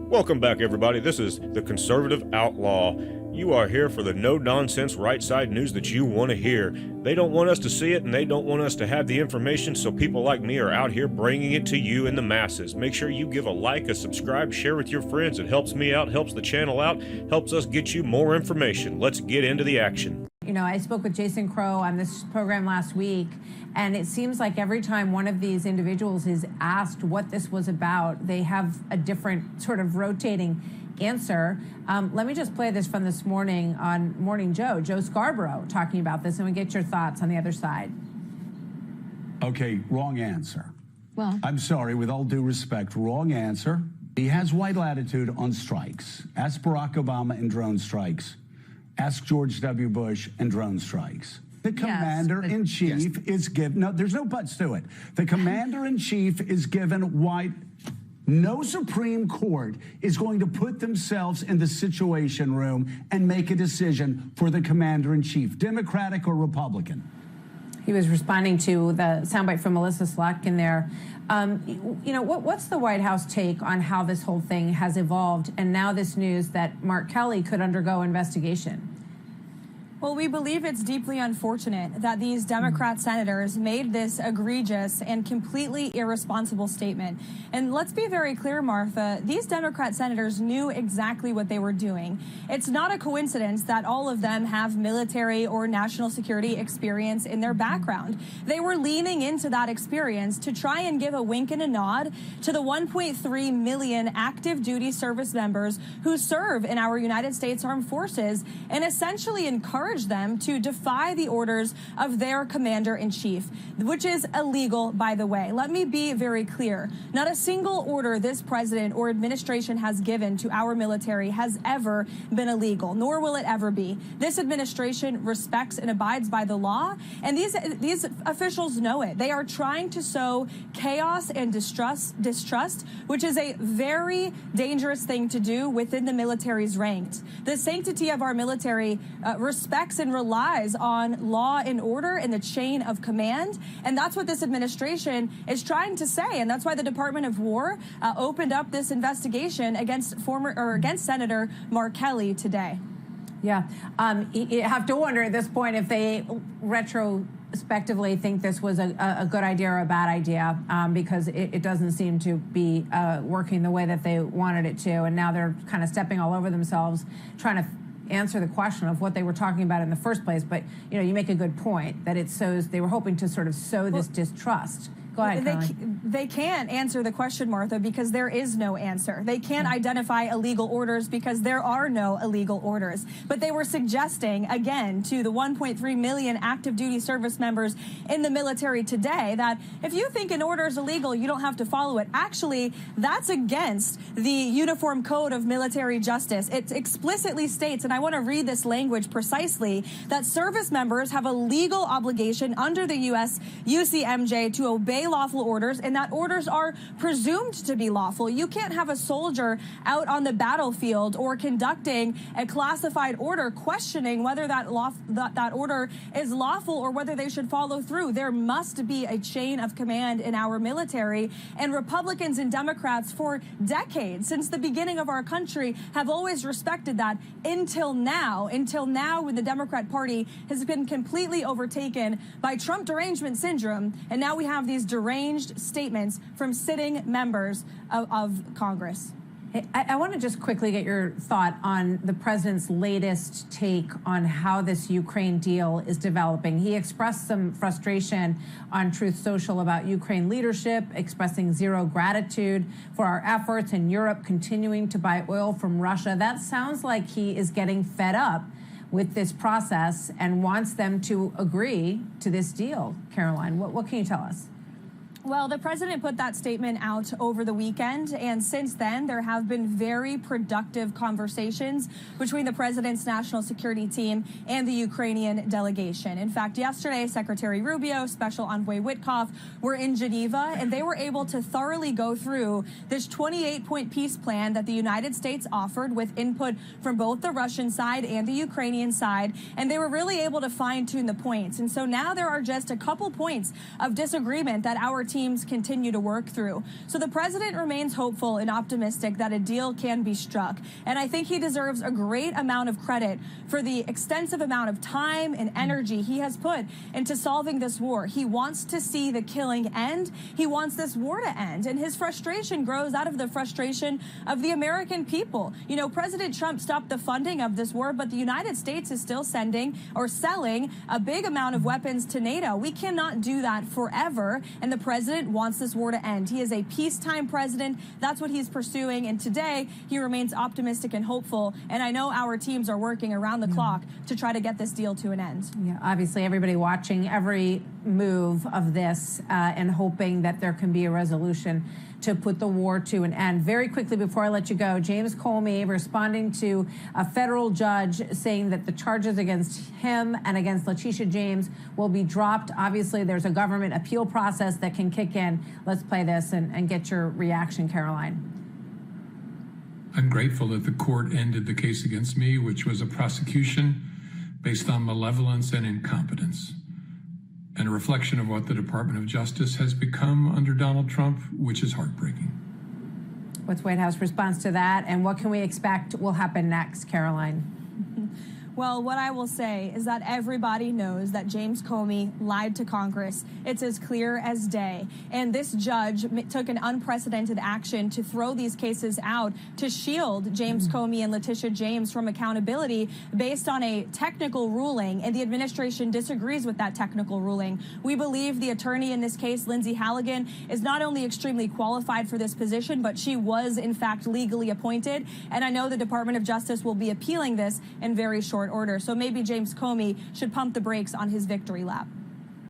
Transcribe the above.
Welcome back, everybody. This is the Conservative Outlaw. You are here for the no-nonsense right-side news that you want to hear. They don't want us to see it, and they don't want us to have the information, so people like me are out here bringing it to you in the masses. Make sure you give a like, a subscribe, share with your friends. It helps me out, helps the channel out, helps us get you more information. Let's get into the action. You know, I spoke with Jason Crow on this program last week, and it seems like every time one of these individuals is asked what this was about, they have a different sort of rotating answer. Let me just play this from this morning on Morning Joe Scarborough talking about this, and we get your thoughts on the other side. Okay, wrong answer. Well, I'm sorry, with all due respect, wrong answer. He has wide latitude on strikes. Ask Barack Obama and drone strikes. Ask George W. Bush and drone strikes. The commander-in-chief is given, no, there's no buts to it. The commander-in-chief is given wide. No Supreme Court is going to put themselves in the Situation Room and make a decision for the commander-in-chief, Democratic or Republican. He was responding to the soundbite from Melissa Slotkin there. You know, what's the White House take on how this whole thing has evolved, and now this news that Mark Kelly could undergo investigation? Well, we believe it's deeply unfortunate that these Democrat senators made this egregious and completely irresponsible statement. And let's be very clear, Martha, these Democrat senators knew exactly what they were doing. It's not a coincidence that all of them have military or national security experience in their background. They were leaning into that experience to try and give a wink and a nod to the 1.3 million active duty service members who serve in our United States Armed Forces, and essentially encourage them to defy the orders of their commander-in-chief, which is illegal, by the way. Let me be very clear. Not a single order this president or administration has given to our military has ever been illegal, nor will it ever be. This administration respects and abides by the law, and these officials know it. They are trying to sow chaos and distrust, which is a very dangerous thing to do within the military's ranks. The sanctity of our military respects and relies on law and order and the chain of command. And that's what this administration is trying to say. And that's why the Department of War opened up this investigation against Senator Mark Kelly today. Yeah. You have to wonder at this point if they retrospectively think this was a good idea or a bad idea, because it doesn't seem to be working the way that they wanted it to. And now they're kind of stepping all over themselves, trying to answer the question of what they were talking about in the first place. But, you know, you make a good point that it sows, they were hoping to sort of sow this distrust. Go ahead, Karoline. They can't answer the question, Martha, because there is no answer. They can't identify illegal orders because there are no illegal orders. But they were suggesting, again, to the 1.3 million active duty service members in the military today that if you think an order is illegal, you don't have to follow it. Actually, that's against the Uniform Code of Military Justice. It explicitly states, and I want to read this language precisely, that service members have a legal obligation under the U.S. UCMJ to obey lawful orders, and that orders are presumed to be lawful. You can't have a soldier out on the battlefield or conducting a classified order questioning whether that order is lawful or whether they should follow through. There must be a chain of command in our military, and Republicans and Democrats for decades, since the beginning of our country, have always respected that until now when the Democrat Party has been completely overtaken by Trump derangement syndrome, and now we have these deranged statements from sitting members of Congress. I want to just quickly get your thought on the president's latest take on how this Ukraine deal is developing. He expressed some frustration on Truth Social about Ukraine leadership, expressing zero gratitude for our efforts in Europe continuing to buy oil from Russia. That sounds like he is getting fed up with this process and wants them to agree to this deal. Karoline, what can you tell us? Well, the president put that statement out over the weekend, and since then there have been very productive conversations between the president's national security team and the Ukrainian delegation. In fact, yesterday, Secretary Rubio, Special Envoy Witkoff were in Geneva, and they were able to thoroughly go through this 28-point peace plan that the United States offered with input from both the Russian side and the Ukrainian side, and they were really able to fine-tune the points. And so now there are just a couple points of disagreement that our teams continue to work through. So the president remains hopeful and optimistic that a deal can be struck. And I think he deserves a great amount of credit for the extensive amount of time and energy he has put into solving this war. He wants to see the killing end. He wants this war to end. And his frustration grows out of the frustration of the American people. You know, President Trump stopped the funding of this war, but the United States is still sending or selling a big amount of weapons to NATO. We cannot do that forever. And the president wants this war to end. He is a peacetime president. That's what he's pursuing. And today he remains optimistic and hopeful. And I know our teams are working around the clock to try to get this deal to an end. Yeah, obviously everybody watching every move of this and hoping that there can be a resolution to put the war to an end. Very quickly before I let you go, James Comey responding to a federal judge saying that the charges against him and against Letitia James will be dropped. Obviously, there's a government appeal process that can kick in. Let's play this and get your reaction, Karoline. I'm grateful that the court ended the case against me, which was a prosecution based on malevolence and incompetence, and a reflection of what the Department of Justice has become under Donald Trump, which is heartbreaking. What's White House response to that, and what can we expect will happen next, Karoline? Well, what I will say is that everybody knows that James Comey lied to Congress. It's as clear as day. And this judge took an unprecedented action to throw these cases out to shield James Comey and Letitia James from accountability based on a technical ruling, and the administration disagrees with that technical ruling. We believe the attorney in this case, Lindsay Halligan, is not only extremely qualified for this position, but she was in fact legally appointed. And I know the Department of Justice will be appealing this in very short order. So maybe James Comey should pump the brakes on his victory lap.